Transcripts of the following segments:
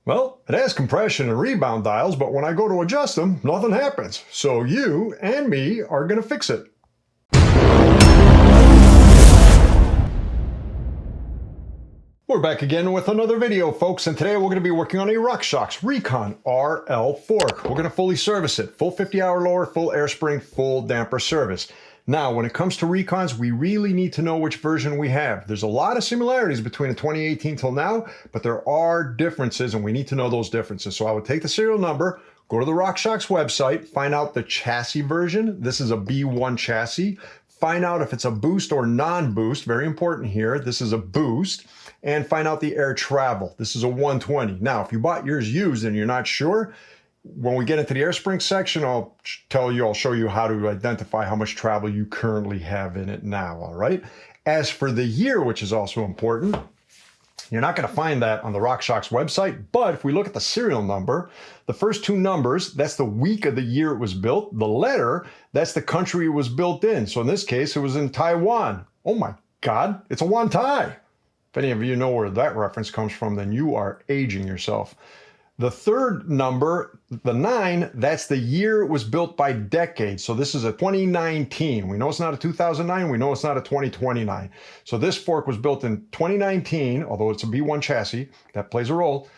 Well, it has compression and rebound dials, but when I go to adjust them, nothing happens. So you and me are going to fix it. We're back again with another video, folks, and today we're going to be working on a Rockshox Recon RL fork. We're going to fully service it. Full 50-hour lower, full air spring, full damper service. Now, when it comes to Recons, we really need to know which version we have. There's a lot of similarities between the 2018 till now, but there are differences, and we need to know those differences. So I would take the serial number, go to the Rockshox website, find out the chassis version. This is a B1 chassis. Find out if it's a boost or non-boost. Very important here. This is a boost. And find out the air travel. This is a 120. Now, if you bought yours used and you're not sure, when we get into the air spring section, I'll show you how to identify how much travel you currently have in it now, all right? As for the year, which is also important, you're not going to find that on the Rockshox website, but if we look at the serial number, the first two numbers, that's the week of the year it was built. The letter, that's the country it was built in. So in this case, it was in Taiwan. Oh my God, it's a Wantai. If any of you know where that reference comes from, then you are aging yourself. The third number, the 9, that's the year it was built by decade. So this is a 2019. We know it's not a 2009. We know it's not a 2029. So this fork was built in 2019, although it's a B1 chassis. That plays a role.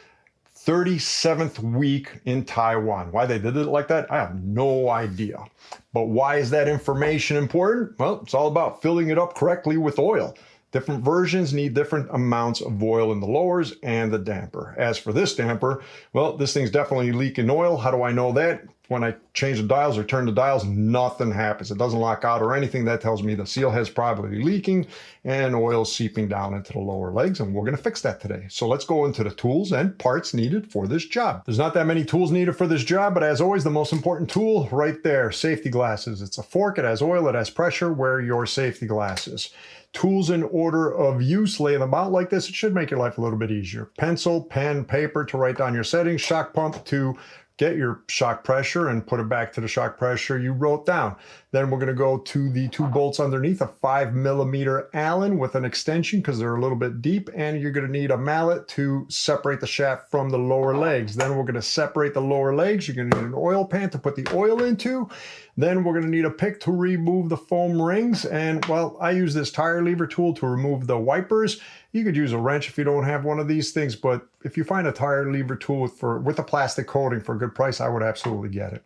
37th week in Taiwan. Why they did it like that, I have no idea. But why is that information important? Well, it's all about filling it up correctly with oil. Different versions need different amounts of oil in the lowers and the damper. As for this damper, well, this thing's definitely leaking oil. How do I know that? When I change the dials or turn the dials, nothing happens. It doesn't lock out or anything. That tells me the seal head's probably leaking and oil seeping down into the lower legs, and we're going to fix that today. So let's go into the tools and parts needed for this job. There's not that many tools needed for this job, but as always, the most important tool right there, safety glasses. It's a fork, it has oil, it has pressure. Wear your safety glasses. Tools in order of use, lay them out like this. It should make your life a little bit easier. Pencil, pen, paper to write down your settings, shock pump to get your shock pressure and put it back to the shock pressure you wrote down. Then we're going to go to the 2 bolts underneath, a 5mm Allen with an extension because they're a little bit deep, and you're going to need a mallet to separate the shaft from the lower legs. Then we're going to separate the lower legs. You're going to need an oil pan to put the oil into. Then we're going to need a pick to remove the foam rings. And well, I use this tire lever tool to remove the wipers. You could use a wrench if you don't have one of these things, but if you find a tire lever tool with a plastic coating for a good price, I would absolutely get it.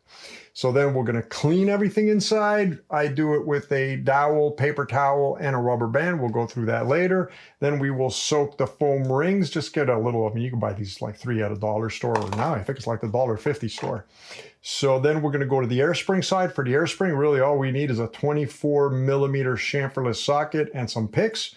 So then we're going to clean everything inside. I do it with a dowel, paper towel, and a rubber band. We'll go through that later. Then we will soak the foam rings. Just get a little, I mean, you can buy these like 3 at a dollar store, or now I think it's like the $1.50 store. So then we're going to go to the air spring side. For the air spring, really all we need is a 24mm chamferless socket and some picks.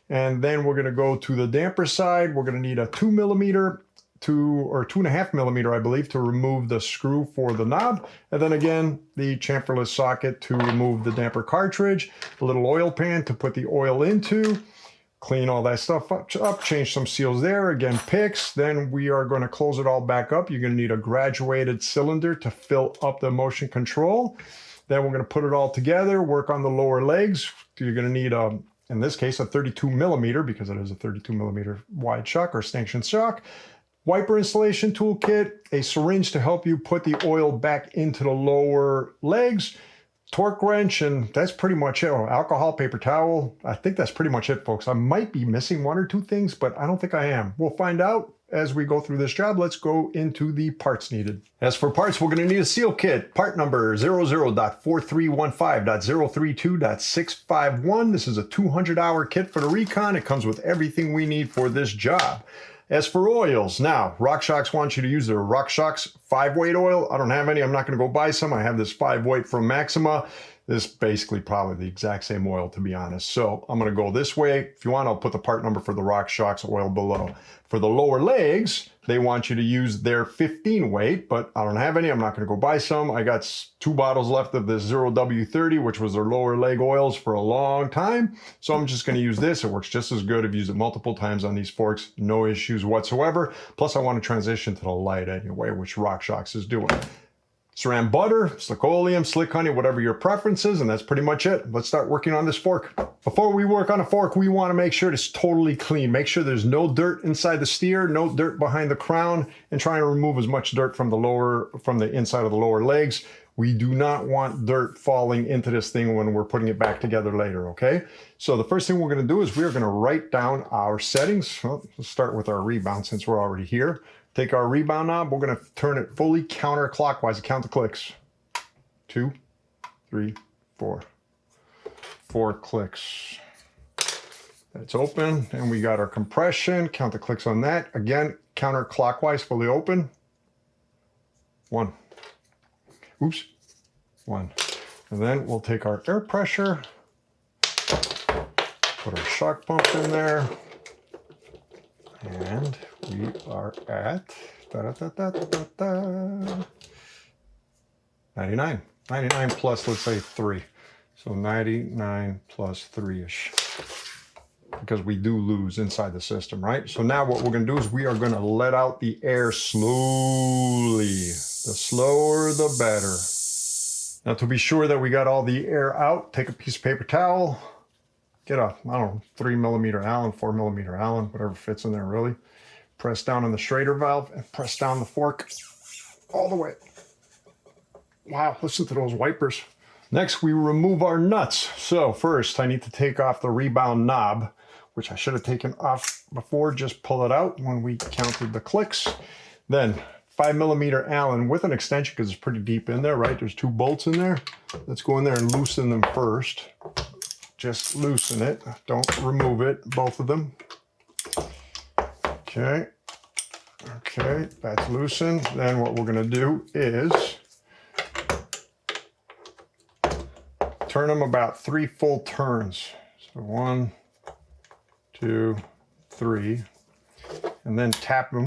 And then we're going to go to the damper side. We're going to need a 2mm or 2.5mm, I believe, to remove the screw for the knob. And then again, the chamferless socket to remove the damper cartridge, a little oil pan to put the oil into, clean all that stuff up, change some seals there, again, picks. Then we are going to close it all back up. You're going to need a graduated cylinder to fill up the motion control. Then we're going to put it all together, work on the lower legs. You're going to need in this case, a 32mm, because it is a 32mm wide shock or stanchion shock. Wiper installation toolkit, a syringe to help you put the oil back into the lower legs, torque wrench, and that's pretty much it. Oh, alcohol, paper towel. I think that's pretty much it, folks. I might be missing 1 or 2 things, but I don't think I am. We'll find out as we go through this job. Let's go into the parts needed. As for parts, we're going to need a seal kit. Part number 00.4315.032.651. This is a 200-hour kit for the Recon. It comes with everything we need for this job. As for oils, now, Rockshox wants you to use their Rockshox 5-weight oil. I don't have any. I'm not going to go buy some. I have this 5-weight from Maxima. This is basically probably the exact same oil, to be honest. So I'm going to go this way. If you want, I'll put the part number for the Rockshox oil below. For the lower legs, they want you to use their 15-weight, but I don't have any. I'm not going to go buy some. I got 2 bottles left of this 0W30, which was their lower leg oils for a long time. So I'm just going to use this. It works just as good. I've used it multiple times on these forks. No issues whatsoever. Plus, I want to transition to the light anyway, which Rockshox is doing. Saran butter, slickoleum, slick honey, whatever your preference is, and that's pretty much it. Let's start working on this fork. Before we work on a fork, we want to make sure it's totally clean. Make sure there's no dirt inside the steer, no dirt behind the crown, and try and remove as much dirt from the inside of the lower legs. We do not want dirt falling into this thing when we're putting it back together later, okay? So the first thing we're going to do is we're going to write down our settings. Well, let's start with our rebound since we're already here. Take our rebound knob, we're going to turn it fully counterclockwise. Count the clicks. 2, 3, 4. 4 clicks. It's open, and we got our compression. Count the clicks on that. Again, counterclockwise, fully open. 1. Oops. 1. And then we'll take our air pressure, put our shock pump in there, and we are at 99. 99 plus, let's say 3. So 99 plus 3-ish. Because we do lose inside the system, right? So now what we're going to do is we are going to let out the air slowly. The slower, the better. Now to be sure that we got all the air out, take a piece of paper towel, get a, I don't know, 3mm Allen, 4mm Allen, whatever fits in there really. Press down on the Schrader valve and press down the fork all the way. Wow, listen to those wipers. Next, we remove our nuts. So first, I need to take off the rebound knob, which I should have taken off before. Just pull it out when we counted the clicks. Then 5mm Allen with an extension because it's pretty deep in there, right? There's 2 bolts in there. Let's go in there and loosen them first. Just loosen it. Don't remove it, both of them. Okay. Okay, that's loosened. Then what we're going to do is turn them about 3 full turns. So 1, 2, 3, and then tap them.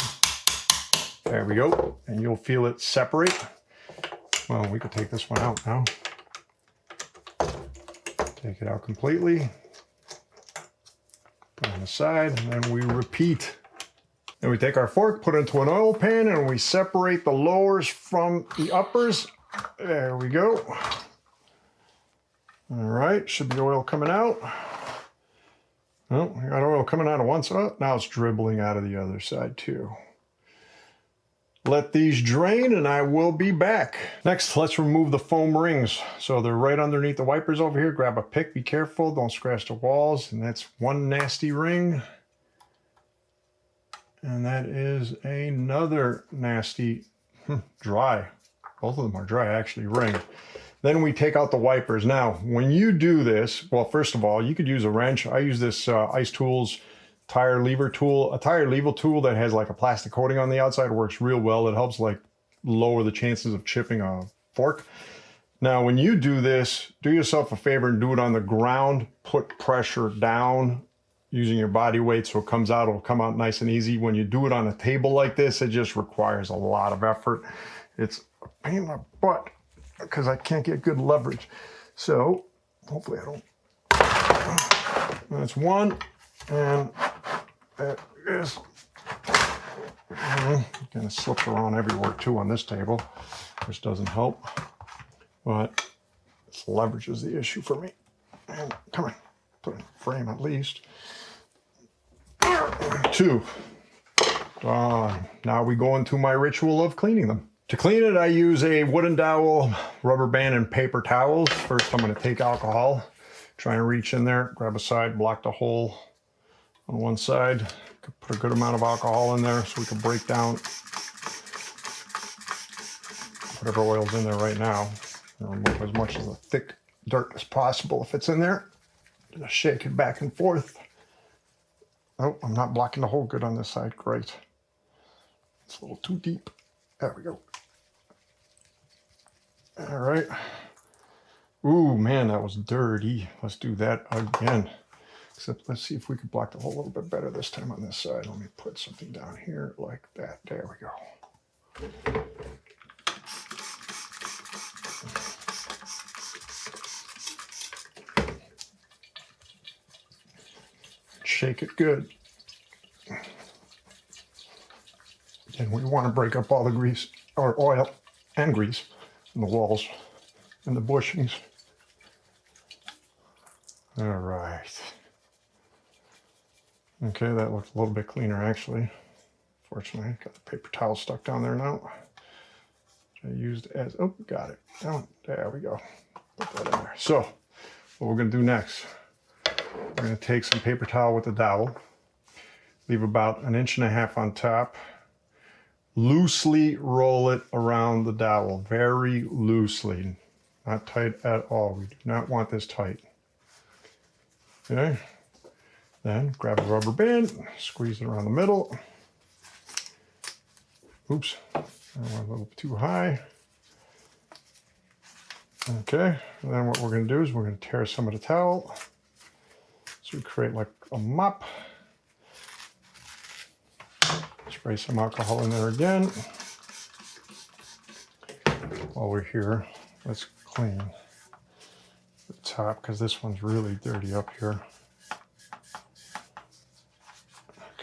There we go, and you'll feel it separate. Well, we could take this one out now. Take it out completely. Put it on the side, and then we repeat. Then we take our fork, put it into an oil pan, and we separate the lowers from the uppers. There we go. All right, should be oil coming out. Oh, we got oil coming out of one side. Now it's dribbling out of the other side too. Let these drain and I will be back. Next, let's remove the foam rings. So they're right underneath the wipers over here. Grab a pick, be careful, don't scratch the walls. And that's one nasty ring. And that is another nasty, dry. Both of them are dry actually, ring. Then we take out the wipers. Now, when you do this, well, first of all, you could use a wrench. I use this Ice Tools tire lever tool. A tire lever tool that has like a plastic coating on the outside works real well. It helps like lower the chances of chipping a fork. Now, when you do this, do yourself a favor and do it on the ground. Put pressure down using your body weight so it comes out. It'll come out nice and easy. When you do it on a table like this, it just requires a lot of effort. It's a pain in the butt because I can't get good leverage. So hopefully I don't. That's one, and that is kind of slips around everywhere too on this table, which doesn't help. But this leverage is the issue for me. And come on, put it in frame at least. 2. Now we go into my ritual of cleaning them. To clean it, I use a wooden dowel, rubber band, and paper towels. First, I'm going to take alcohol, try and reach in there, grab a side, block the hole on one side. Put a good amount of alcohol in there so we can break down whatever oil's in there right now. And remove as much of the thick dirt as possible if it's in there. Just shake it back and forth. Oh, I'm not blocking the hole good on this side. Great. It's a little too deep. There we go. All right. Ooh, man, that was dirty. Let's do that again. Except let's see if we can block the hole a little bit better this time on this side. Let me put something down here like that. There we go. Shake it good. And we want to break up all the grease or oil and grease and the walls and the bushings. All right. Okay, that looks a little bit cleaner actually. Fortunately, got the paper towel stuck down there now. Which I used as, oh, got it. Down, there we go. Put that in there. So, what we're gonna do next, we're gonna take some paper towel with the dowel, leave about 1.5 inches on top, loosely roll it around the dowel, very loosely, not tight at all. We do not want this tight. Okay, then grab a rubber band, squeeze it around the middle. Oops, I went a little too high. Okay, and then what we're going to do is we're going to tear some of the towel. So we create like a mop. Spray some alcohol in there again. While we're here, let's clean the top because this one's really dirty up here.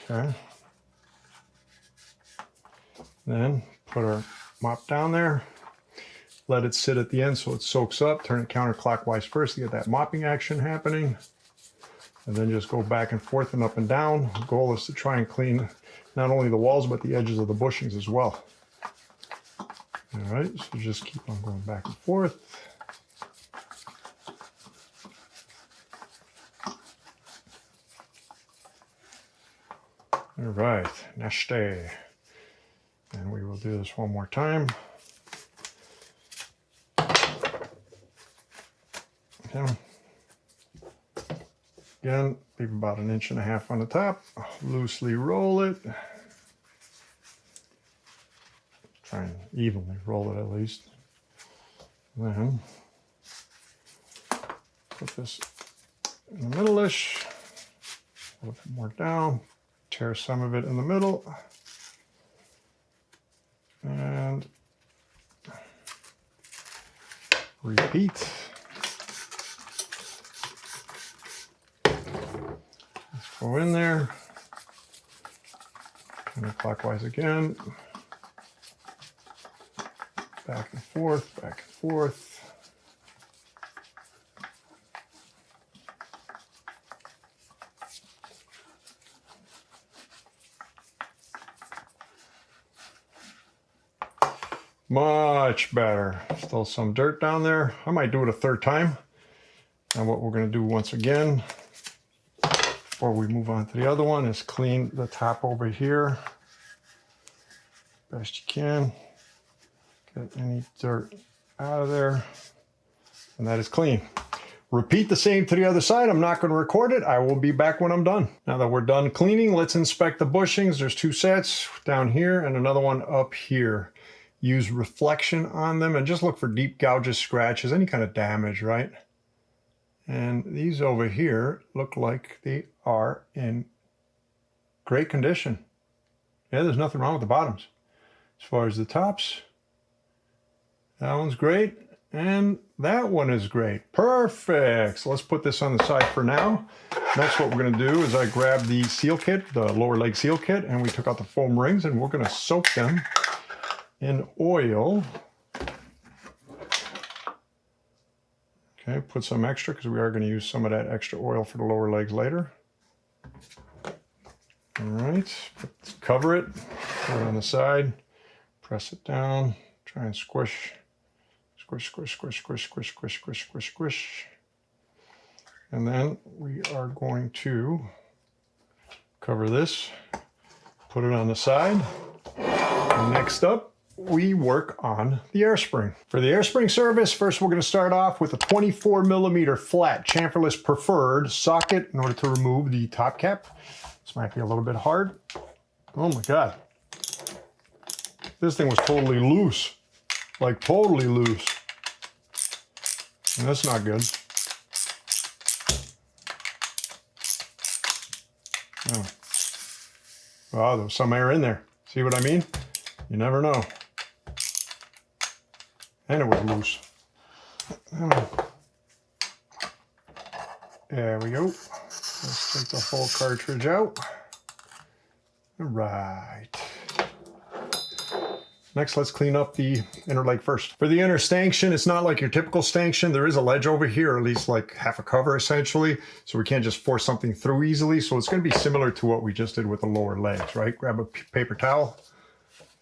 Okay. Then put our mop down there. Let it sit at the end so it soaks up. Turn it counterclockwise first to get that mopping action happening. And then just go back and forth and up and down. The goal is to try and clean not only the walls, but the edges of the bushings as well. All right, so just keep on going back and forth. All right, nasty. And we will do this one more time. Okay. Again, leave about 1.5 inches on the top. Loosely roll it. Try and evenly roll it at least. Then put this in the middle-ish. A little bit more down. Tear some of it in the middle. And repeat. Let's go in there. Counterclockwise again. Back and forth, back and forth. Much better. Still some dirt down there. I might do it a third time. And what we're going to do once again, before we move on to the other one, is clean the top over here. Best you can. Get any dirt out of there. And that is clean. Repeat the same to the other side. I'm not going to record it. I will be back when I'm done. Now that we're done cleaning, let's inspect the bushings. There's 2 sets down here and another one up here. Use reflection on them and just look for deep gouges, scratches, any kind of damage, right? And these over here look like they are in great condition. Yeah, there's nothing wrong with the bottoms. As far as the tops, that one's great. And that one is great. Perfect. So let's put this on the side for now. Next, what we're going to do is I grabbed the seal kit, the lower leg seal kit, and we took out the foam rings, and we're going to soak them in oil. Okay, put some extra because we are going to use some of that extra oil for the lower legs later. All right, cover it, put it on the side, press it down, try and squish. Squish, squish, squish, squish, squish, squish, squish, squish, squish. And then we are going to cover this, put it on the side. And next up, we work on the air spring. For the air spring service, first we're going to start off with a 24mm flat chamferless preferred socket in order to remove the top cap. This might be a little bit hard. Oh my God. This thing was totally loose. Like totally loose. And that's not good. Oh. Wow, there's some air in there. See what I mean? You never know. And it was loose. There we go. Let's take the whole cartridge out. All right. Next, let's clean up the inner leg first. For the inner stanchion, it's not like your typical stanchion. There is a ledge over here, or at least like half a cover essentially. So we can't just force something through easily. So it's going to be similar to what we just did with the lower legs, right? Grab a paper towel,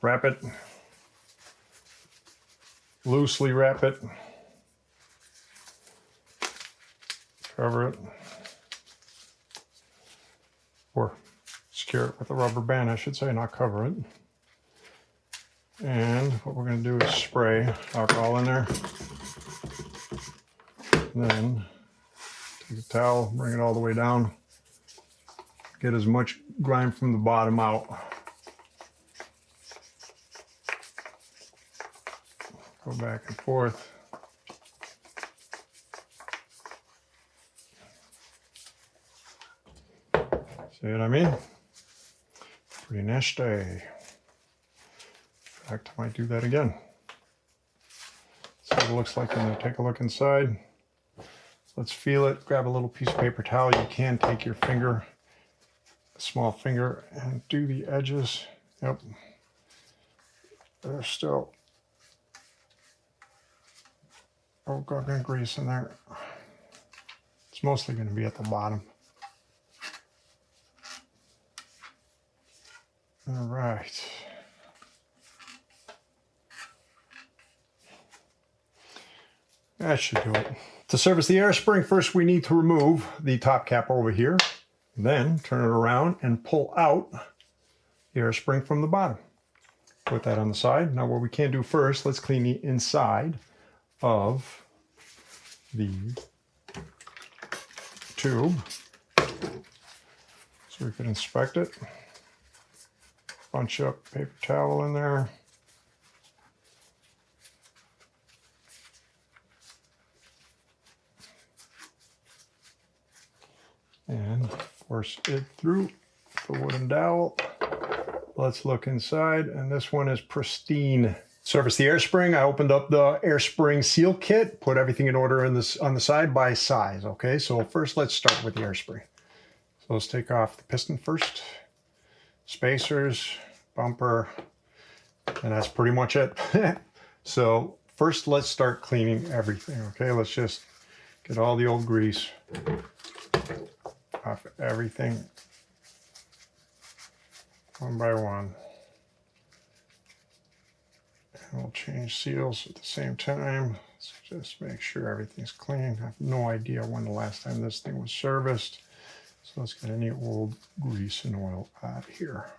wrap it, loosely wrap it, cover it, or secure it with a rubber band, I should say, not cover it. And what we're going to do is spray alcohol in there. And then take a towel, bring it all the way down. Get as much grime from the bottom out. Go back and forth. See what I mean? Pretty nasty. In fact, I might do that again. See what it looks like in there. Take a look inside. Let's feel it. Grab a little piece of paper towel. You can take your finger, a small finger, and do the edges. Yep. There's still gargant grease in there. It's mostly going to be at the bottom. All right. That should do it. To service the air spring, first we need to remove the top cap over here, then turn it around and pull out the air spring from the bottom. Put that on the side. Now what we can do first, let's clean the inside of the tube so we can inspect it. Bunch up paper towel in there. And force it through the wooden dowel. Let's look inside, and this one is pristine. Service the air spring. I opened up the air spring seal kit, put everything in order on the side by size. Okay, so first let's start with the air spring. So let's take off the piston first, spacers, bumper, and that's pretty much it. So first let's start cleaning everything. Okay, let's just get all the old grease off everything one by one. And we'll change seals at the same time. Let's just make sure everything's clean. I have no idea when the last time this thing was serviced. So let's get any old grease and oil out here.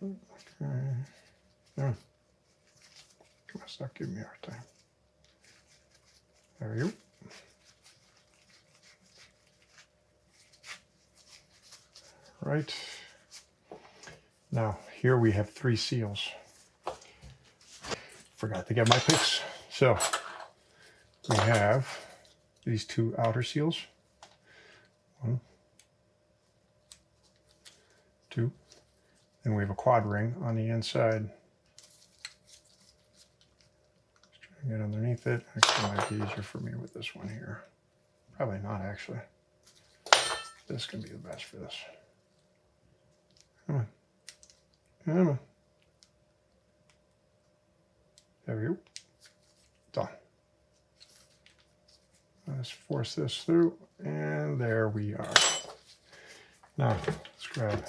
Okay. Yeah. Come on, stop giving me a hard time. There you go. Right. Now, here we have 3 seals. Forgot to get my picks. So, we have these 2 outer seals. 1, 2. Then we have a quad ring on the inside. Get underneath it. Actually, it might be easier for me with this one here. Probably not, actually. This can be the best for this. Come on. Come on. There we go. Done. Let's force this through, and there we are. Now, let's grab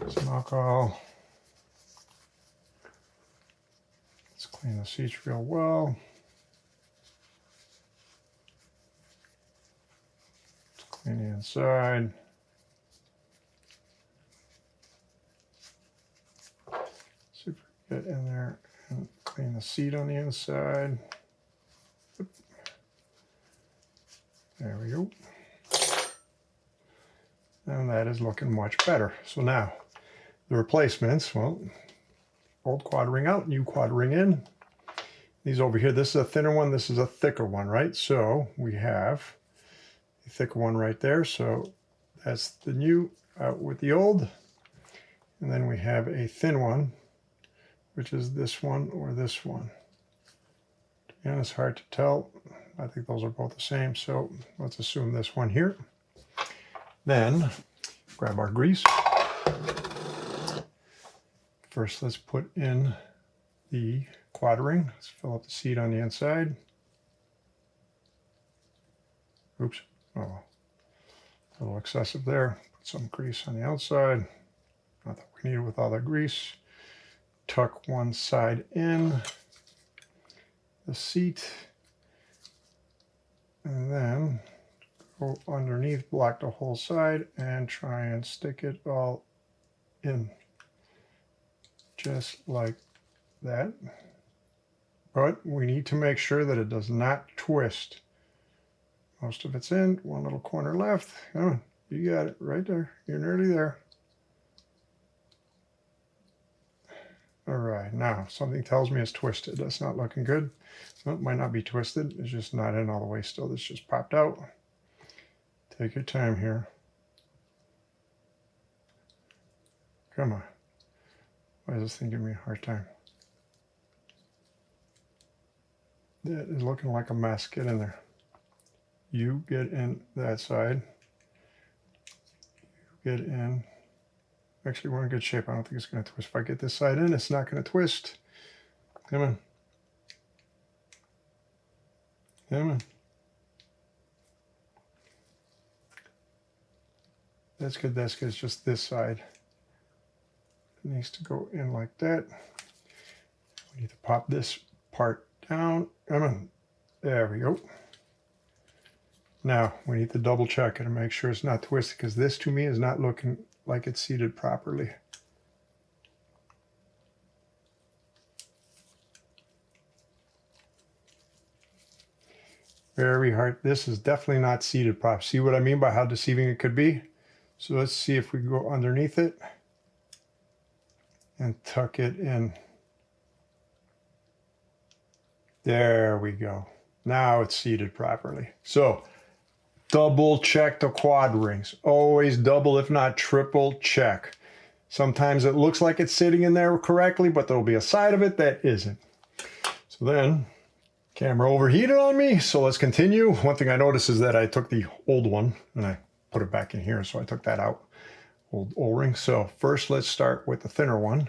some alcohol. Clean the seats real well. Let's clean the inside. See if we can get in there and clean the seat on the inside. There we go. And that is looking much better. So now, the replacements, well, old quad ring out, new quad ring in. These over here, this is a thinner one, this is a thicker one, right? So we have the thicker one right there. So that's the new out with the old. And then we have a thin one, which is this one or this one. To be honest, hard to tell. I think those are both the same. So let's assume this one here. Then grab our grease. First, let's put in the quad ring. Let's fill up the seat on the inside. Oops. Oh, a little excessive there. Put some grease on the outside. Not that we need it with all that grease. Tuck one side in the seat. And then go underneath, block the whole side, and try and stick it all in. Just like that. But we need to make sure that it does not twist. Most of it's in, one little corner left. Come on, you got it right there. You're nearly there. All right, now something tells me it's twisted. That's not looking good. Well, it might not be twisted. It's just not in all the way still. This just popped out. Take your time here. Come on. Why is this thing giving me a hard time? That is looking like a mess. Get in there. You get in that side. You get in. Actually, we're in good shape. I don't think it's going to twist. If I get this side in, it's not going to twist. Come on. Come on. That's good. That's good. It's just this side. It needs to go in like that. We need to pop this part down. Come on. There we go. Now, we need to double check it and make sure it's not twisted, because this to me is not looking like it's seated properly. Very hard. This is definitely not seated properly. See what I mean by how deceiving it could be? So let's see if we go underneath it and tuck it in. There we go. Now it's seated properly. So double check the quad rings. Always double, if not triple check. Sometimes it looks like it's sitting in there correctly, but there'll be a side of it that isn't. So then, camera overheated on me, so let's continue. One thing I noticed is that I took the old one and I put it back in here, so I took that out. Old O-ring. So first let's start with the thinner one,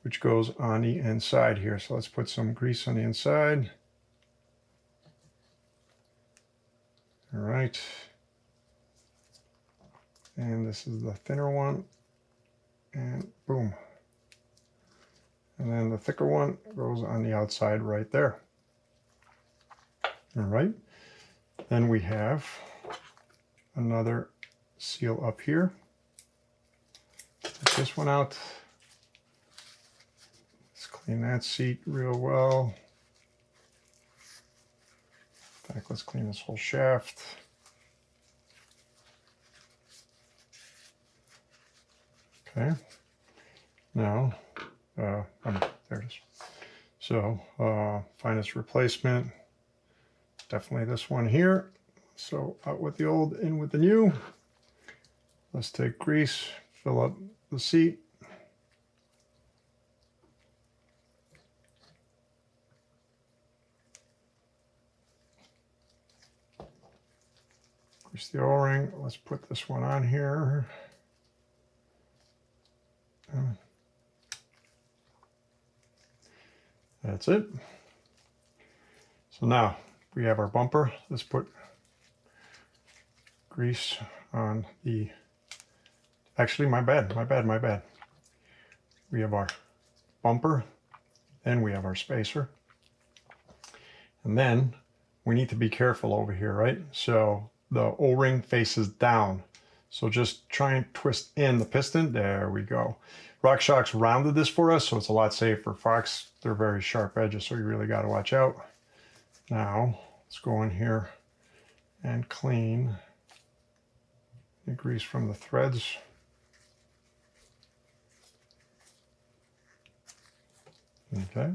which goes on the inside here. So let's put some grease on the inside. All right. And this is the thinner one. And boom. And then the thicker one goes on the outside right there. All right. Then we have another seal up here. Take this one out. Let's clean that seat real well. In fact, let's clean this whole shaft. Okay. Now, there it is. So, finest replacement. Definitely this one here. So, out with the old, in with the new. Let's take grease, fill up the seat. Grease the O-ring. Let's put this one on here. That's it. So now we have our bumper. Let's put grease on the, actually my bad. We have our bumper, then we have our spacer. And then we need to be careful over here, right? So the O-ring faces down. So just try and twist in the piston. There we go. Rockshox rounded this for us, so it's a lot safer. Fox, they're very sharp edges, so you really got to watch out. Now, let's go in here and clean the grease from the threads. Okay,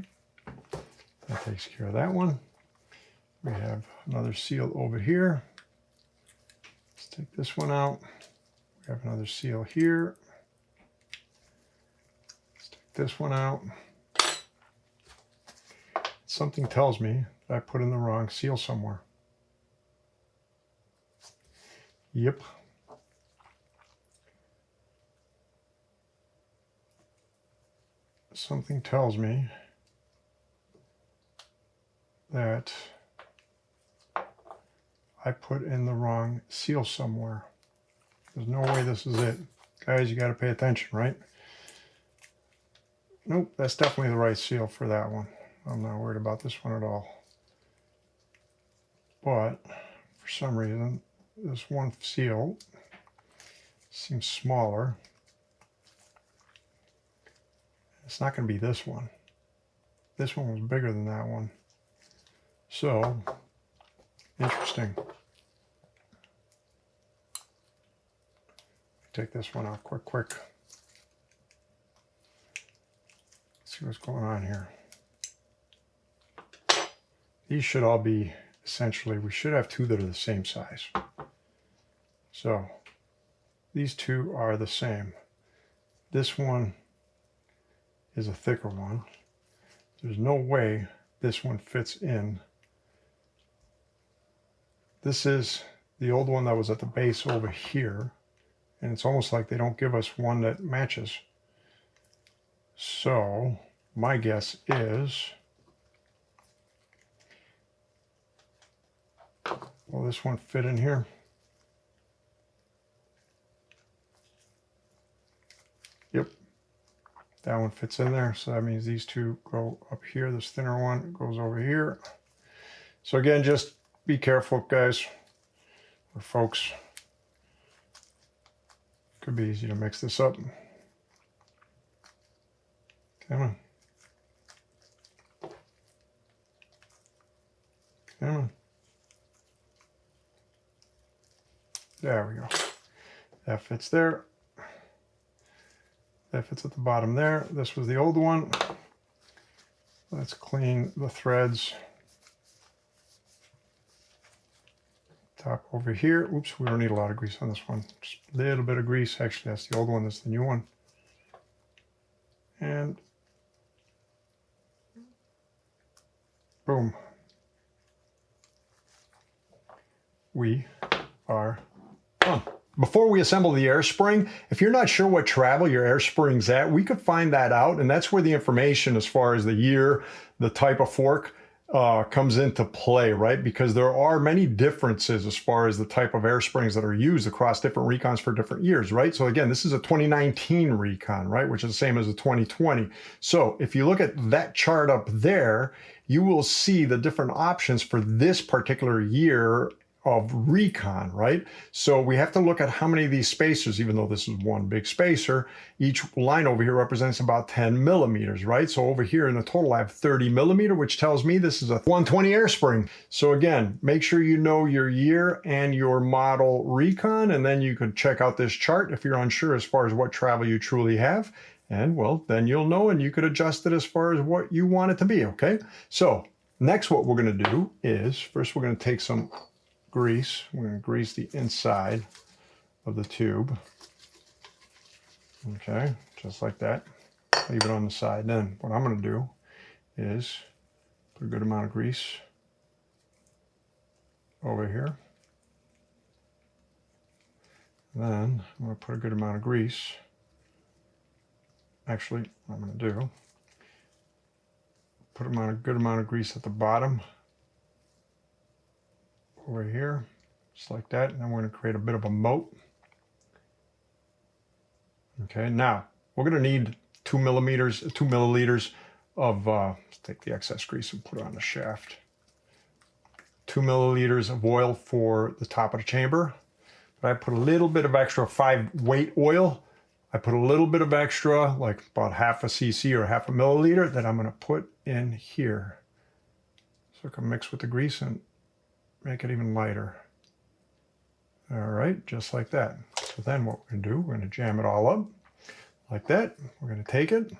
that takes care of that one. We have another seal over here. Let's take this one out. We have another seal here. Let's take this one out. Something tells me that I put in the wrong seal somewhere. Yep. something tells me that I put in the wrong seal somewhere. There's no way this is it. Guys, you got to pay attention, right? Nope, that's definitely the right seal for that one. I'm not worried about this one at all. But for some reason, this one seal seems smaller. It's not going to be this one. This one was bigger than that one. So, interesting. Take this one out quick. See what's going on here. These should all be essentially, we should have two that are the same size. So these two are the same. This one is a thicker one. There's no way this one fits in. This is the old one that was at the base over here, and it's almost like they don't give us one that matches. So my guess is, will this one fit in here? Yep, that one fits in there. So that means these two go up here. This thinner one goes over here. So again, just be careful, guys, or folks. Could be easy to mix this up. Come on. Come on. There we go. That fits there. That fits at the bottom there. This was the old one. Let's clean the threads. Top over here. Oops, we don't need a lot of grease on this one. Just a little bit of grease. Actually, that's the old one. That's the new one. And boom. We are done. Before we assemble the air spring, if you're not sure what travel your air spring's at, we could find that out, and that's where the information as far as the year, the type of fork comes into play, right? Because there are many differences as far as the type of air springs that are used across different Recons for different years, right? So again, this is a 2019 Recon, right? Which is the same as a 2020. So if you look at that chart up there, you will see the different options for this particular year of Recon, right? So we have to look at how many of these spacers, even though this is one big spacer, each line over here represents about 10 millimeters, right? So over here in the total I have 30 millimeter, which tells me this is a 120 air spring. So again, make sure you know your year and your model Recon, and then you could check out this chart if you're unsure as far as what travel you truly have. And well, then you'll know and you could adjust it as far as what you want it to be, okay? So next what we're gonna do is, first we're gonna take some grease. We're going to grease the inside of the tube. Okay, just like that. Leave it on the side. Then what I'm going to do is put a good amount of grease over here. Then I'm going to put a good amount of grease. Actually, what I'm going to do, put a good amount of grease at the bottom over here, just like that, and then we're going to create a bit of a moat. Okay, now we're going to need 2 milliliters of, let's take the excess grease and put it on the shaft. 2 milliliters of oil for the top of the chamber. But I put a little bit of extra 5-weight oil. I put a little bit of extra, like about half a cc or half a milliliter, that I'm going to put in here. So it can mix with the grease and make it even lighter. All right, just like that. So then what we're going to do, we're going to jam it all up like that. We're going to take it.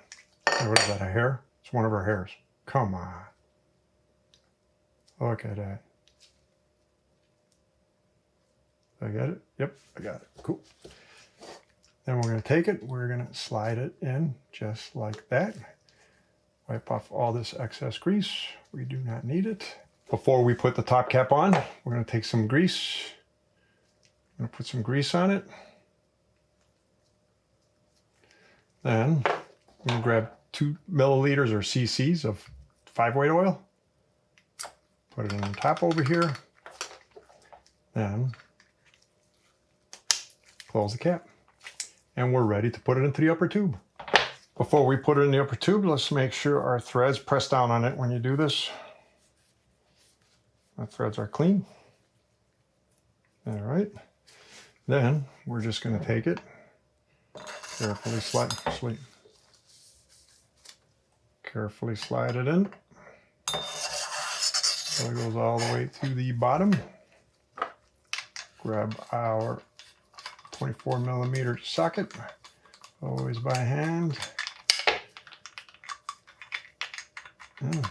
Oh, what is that, a hair? It's one of our hairs. Come on. Look at that. Did I get it? Yep, I got it. Cool. Then we're going to take it. We're going to slide it in just like that. Wipe off all this excess grease. We do not need it. Before we put the top cap on, we're going to take some grease. I'm going to put some grease on it. Then we're going to grab 2 milliliters or cc's of 5-weight oil. Put it on the top over here. Then close the cap. And we're ready to put it into the upper tube. Before we put it in the upper tube, let's make sure our threads, press down on it when you do this. Our threads are clean. All right. Then we're just going to take it, carefully slide it in. So it goes all the way to the bottom. Grab our 24 millimeter socket, always by hand. You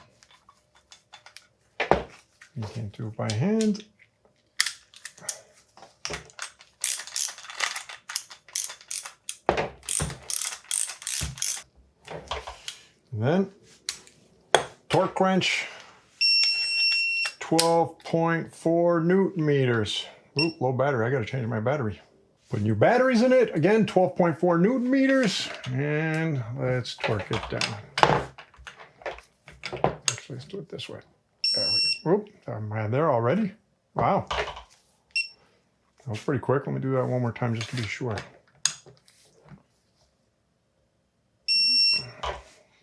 can't do it by hand. And then torque wrench, 12.4 Newton meters. Oop, low battery, I gotta change my battery. Put new batteries in it, again, 12.4 Newton meters, and let's torque it down. Actually, let's do it this way. There we go. Oop, am I there already? Wow. That was pretty quick. Let me do that one more time just to be sure.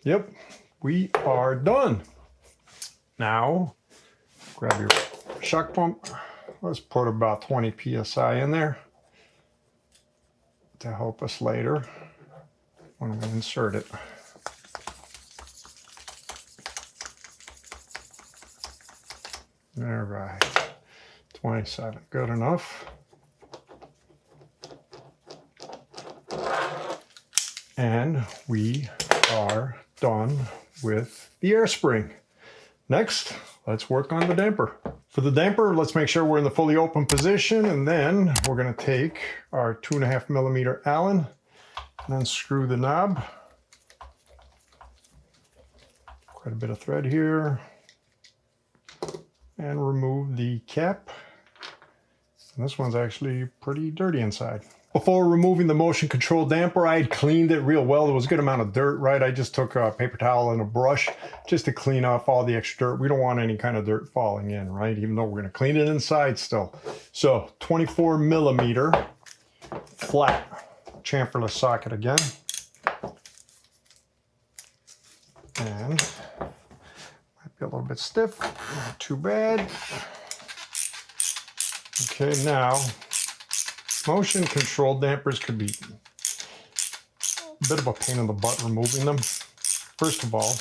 Yep, we are done. Now, grab your shock pump. Let's put about 20 PSI in there to help us later when we insert it. All right, 27, good enough. And we are done with the air spring. Next, let's work on the damper. For the damper, let's make sure we're in the fully open position, and then we're gonna take our 2.5 millimeter Allen and then screw the knob. Quite a bit of thread here. And remove the cap. And this one's actually pretty dirty inside. Before removing the motion control damper, I had cleaned it real well. There was a good amount of dirt, right? I just took a paper towel and a brush just to clean off all the extra dirt. We don't want any kind of dirt falling in, right? Even though we're gonna clean it inside still. So 24 millimeter flat chamferless socket again. And might be a little bit stiff, not too bad. Okay, now, motion control dampers could be a bit of a pain in the butt removing them. First of all,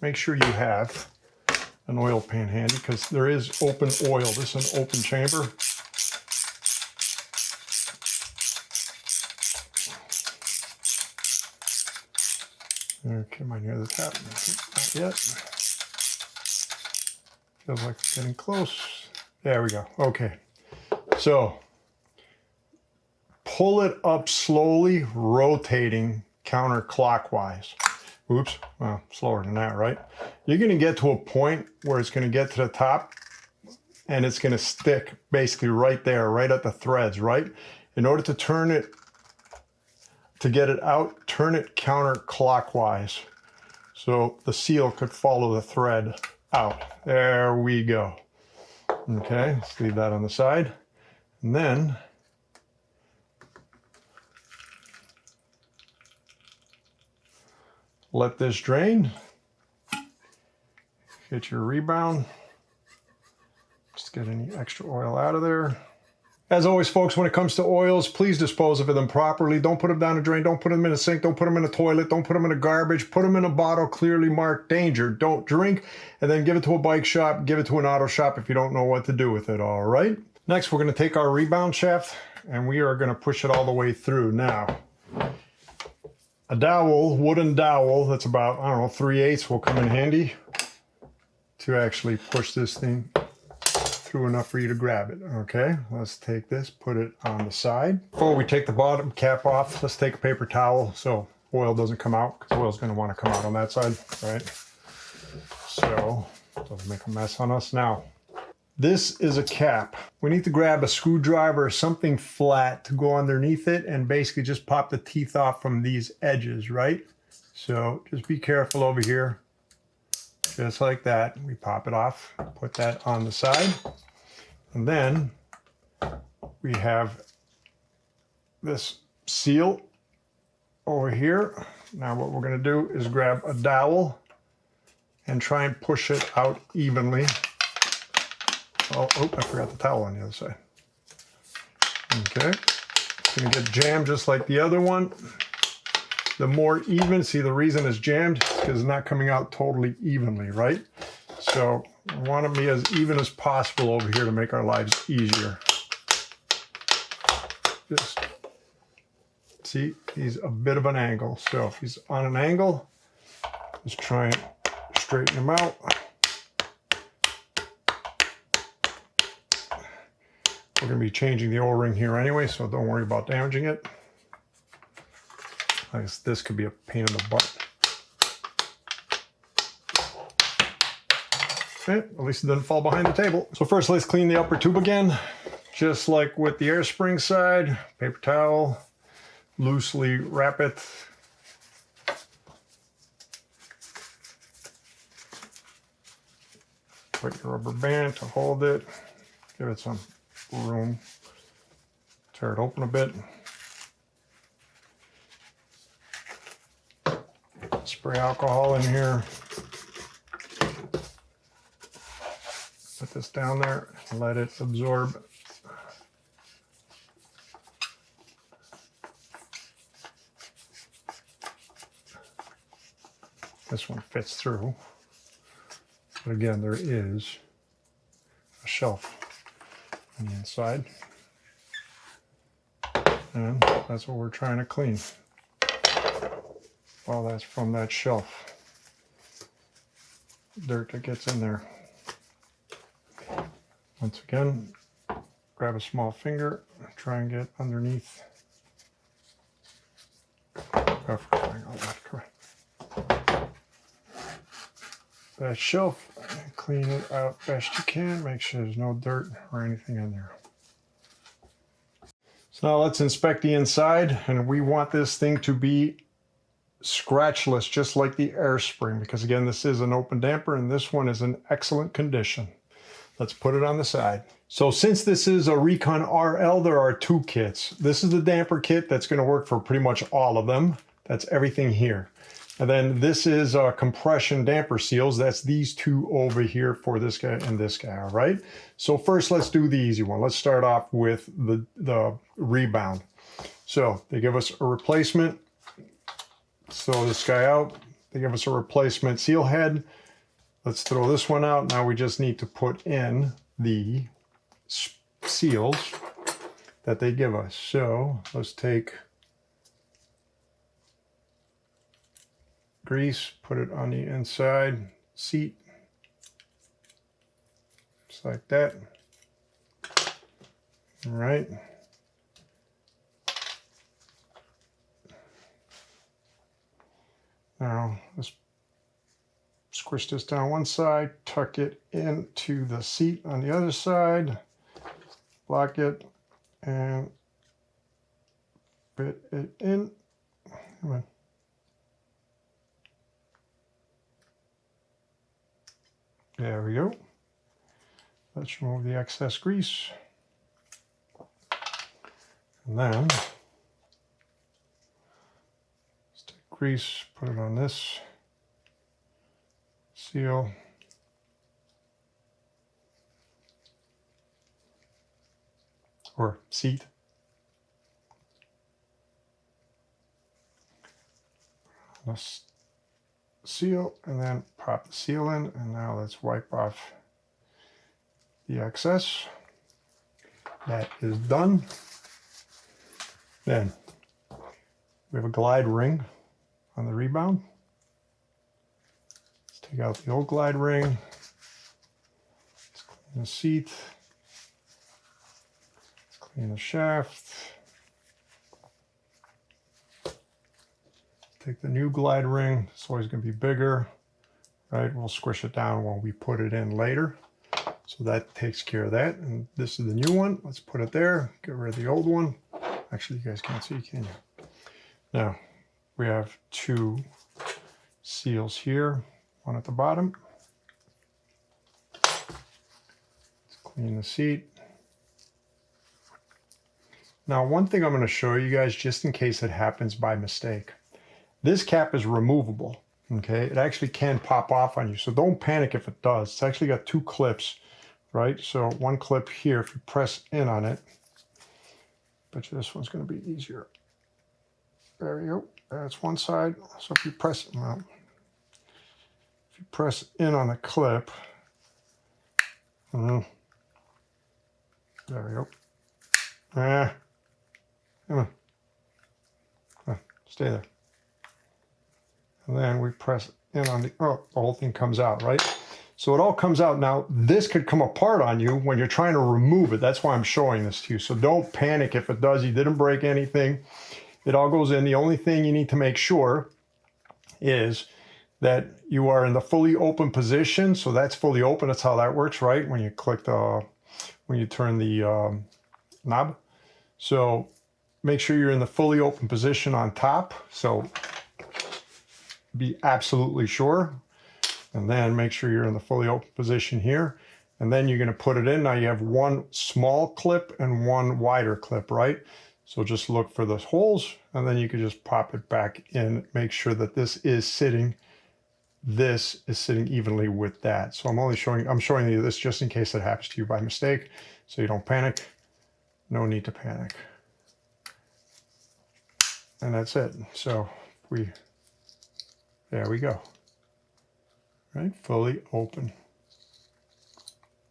make sure you have an oil pan handy because there is open oil. This is an open chamber. Okay, am I near the top? Not yet. Feels like it's getting close. There we go. Okay. So, pull it up slowly, rotating counterclockwise. Oops, well, slower than that, right? You're gonna get to a point where it's gonna get to the top and it's gonna stick basically right there, right at the threads, right? In order to turn it, to get it out, turn it counterclockwise. So the seal could follow the thread out. There we go. Okay, let's leave that on the side. And then let this drain. Get your rebound. Just get any extra oil out of there. As always, folks, when it comes to oils, please dispose of them properly. Don't put them down the drain. Don't put them in a sink. Don't put them in a toilet. Don't put them in a garbage. Put them in a bottle clearly marked danger. Don't drink. And then give it to a bike shop. Give it to an auto shop if you don't know what to do with it, all right? Next, we're going to take our rebound shaft and we are going to push it all the way through. Now, a dowel, wooden dowel, that's about, I don't know, 3/8 will come in handy to actually push this thing through enough for you to grab it. Okay, let's take this, put it on the side. Before we take the bottom cap off, let's take a paper towel so oil doesn't come out, because oil's going to want to come out on that side, right? So, doesn't make a mess on us. Now, this is a cap. We need to grab a screwdriver or something flat to go underneath it and basically just pop the teeth off from these edges, right? So just be careful over here. Just like that. We pop it off, put that on the side. And then we have this seal over here. Now what we're going to do is grab a dowel and try and push it out evenly. Oh, I forgot the towel on the other side. Okay, it's going to get jammed just like the other one. The more even, see the reason it's jammed is because it's not coming out totally evenly, right? So we want to be as even as possible over here to make our lives easier. Just see, he's a bit of an angle. So if he's on an angle, just try and straighten him out. We're going to be changing the O-ring here anyway, so don't worry about damaging it. I guess this could be a pain in the butt. Okay, at least it didn't fall behind the table. So first, let's clean the upper tube again. Just like with the air spring side, paper towel, loosely wrap it. Put your rubber band to hold it. Give it some room. Tear it open a bit. Spray alcohol in here. Put this down there and let it absorb. This one fits through. But again, there is a shelf on the inside. And that's what we're trying to clean. Well, that's from that shelf. Dirt that gets in there. Once again, grab a small finger, try and get underneath. That shelf, clean it out best you can. Make sure there's no dirt or anything in there. So now let's inspect the inside, and we want this thing to be scratchless, just like the air spring, because again, this is an open damper and this one is in excellent condition. Let's put it on the side. So since this is a Recon RL, there are two kits. This is the damper kit that's going to work for pretty much all of them. That's everything here. And then this is compression damper seals. That's these two over here for this guy and this guy, all right? So first, let's do the easy one. Let's start off with the rebound. So they give us a replacement. Throw this guy out. They give us a replacement seal head. Let's throw this one out. Now we just need to put in the seals that they give us. So let's take grease, put it on the inside seat, just like that. All right. Now let's squish this down one side, tuck it into the seat on the other side, lock it, and fit it in. Come on. There we go. Let's remove the excess grease. And then let's take grease, put it on this seal. Or seat. Let's seal and then pop the seal in, and now let's wipe off the excess. That is done. Then we have a glide ring on the rebound. Let's take out the old glide ring. Let's clean the seat. Let's clean the shaft. Take the new glide ring. It's always going to be bigger, right? We'll squish it down when we put it in later. So that takes care of that. And this is the new one. Let's put it there. Get rid of the old one. Actually, you guys can't see, can you? Now, We have 2 seals here, one at the bottom. Let's clean the seat. Now, one thing I'm going to show you guys, just in case it happens by mistake. This cap is removable, okay? It actually can pop off on you, so don't panic if it does. It's actually got 2 clips, right? So one clip here, if you press in on it, bet you this one's going to be easier. There we go. That's one side. So if you press, well, if you press in on the clip, there we go. Come on. Stay there. And then we press in on the, the whole thing comes out, right? So it all comes out. Now, this could come apart on you when you're trying to remove it. That's why I'm showing this to you. So don't panic if it does. You didn't break anything. It all goes in. The only thing you need to make sure is that you are in the fully open position. So that's fully open. That's how that works, right? When you click the, when you turn the knob. So make sure you're in the fully open position on top. So be absolutely sure. And then make sure you're in the fully open position here. And then you're going to put it in. Now you have 1 small clip and 1 wider clip, right? So just look for those holes, and then you can just pop it back in. Make sure that this is sitting evenly with that. So I'm showing you this just in case it happens to you by mistake, so you don't panic. No need to panic. And that's it. So there we go. Right, fully open.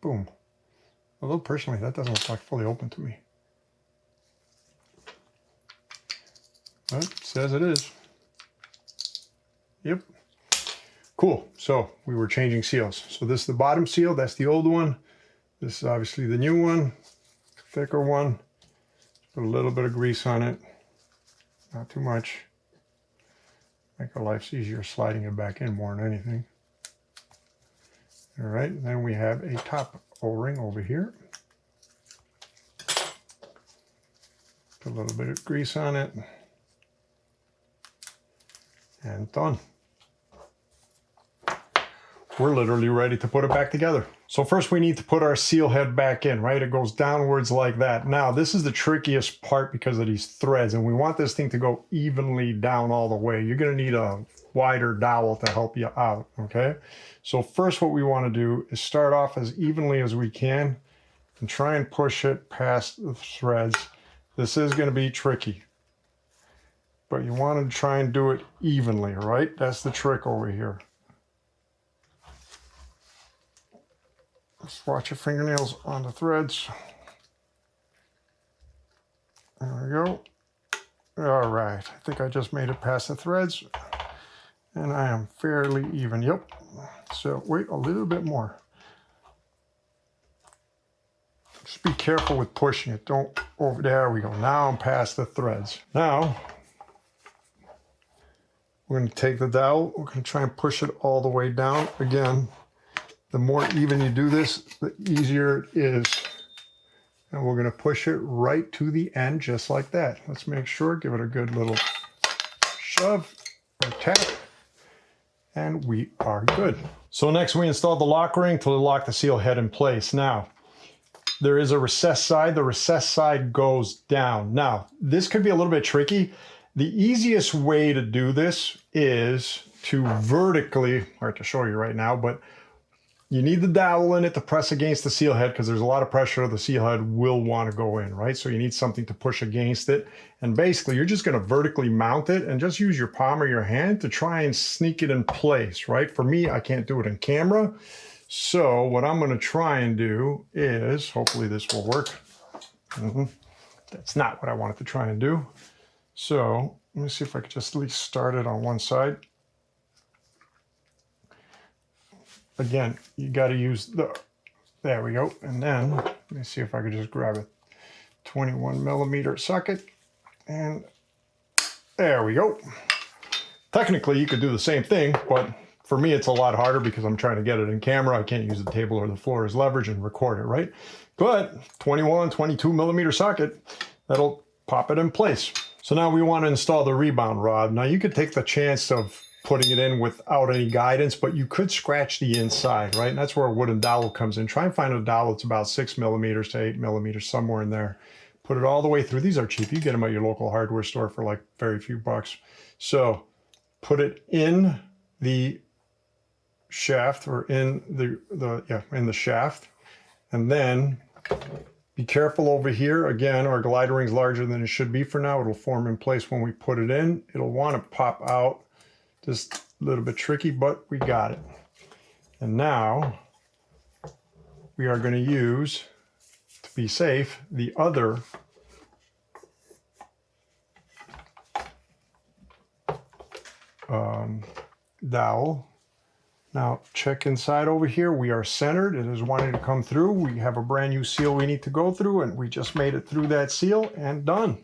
Boom. Although personally, that doesn't look like fully open to me. But it says it is. Yep. Cool. So we were changing seals. So this is the bottom seal. That's the old one. This is obviously the new one, thicker one. Put a little bit of grease on it. Not too much. Make our lives easier sliding it back in more than anything. All right. And then we have a top O-ring over here. Put a little bit of grease on it. And done. We're literally ready to put it back together. So first we need to put our seal head back in, right? It goes downwards like that. Now this is the trickiest part because of these threads, and we want this thing to go evenly down all the way. You're going to need a wider dowel to help you out, okay? So first what we want to do is start off as evenly as we can and try and push it past the threads. This is going to be tricky, but you want to try and do it evenly, right? That's the trick over here. Just watch your fingernails on the threads. There we go. All right, I think I just made it past the threads, and I am fairly even. Yep. So wait a little bit more. Just be careful with pushing it. Don't over. There we go. Now I'm past the threads. Now we're going to take the dowel. We're going to try and push it all the way down. Again, the more even you do this, the easier it is. And we're going to push it right to the end, just like that. Let's make sure, give it a good little shove or tap, and we are good. So next we install the lock ring to lock the seal head in place. Now, there is a recessed side. The recessed side goes down. Now, this could be a little bit tricky. The easiest way to do this is to vertically, hard to show you right now, but you need the dowel in it to press against the seal head because there's a lot of pressure. The seal head will want to go in, right? So you need something to push against it. And basically, you're just going to vertically mount it and just use your palm or your hand to try and sneak it in place, right? For me, I can't do it in camera. So what I'm going to try and do is, hopefully this will work. That's not what I wanted to try and do. So let me see if I could just at least start it on one side. Again, you got to use the, there we go. And then let me see if I could just grab a 21mm socket, and there we go. Technically, you could do the same thing, but for me, it's a lot harder because I'm trying to get it in camera. I can't use the table or the floor as leverage and record it, right? But 22mm socket, that'll pop it in place. So now we want to install the rebound rod. Now you could take the chance of putting it in without any guidance, but you could scratch the inside, right? And that's where a wooden dowel comes in. Try and find a dowel that's about 6 millimeters to 8 millimeters, somewhere in there. Put it all the way through. These are cheap. You get them at your local hardware store for like very few bucks. So put it in the shaft, or in the shaft, and then be careful over here. Again, our glider ring's larger than it should be for now. It'll form in place when we put it in. It'll want to pop out. Just a little bit tricky, but we got it. And now we are going to use, to be safe, the other dowel. Now check inside over here. We are centered. It is wanting to come through. We have a brand new seal we need to go through, and we just made it through that seal and done.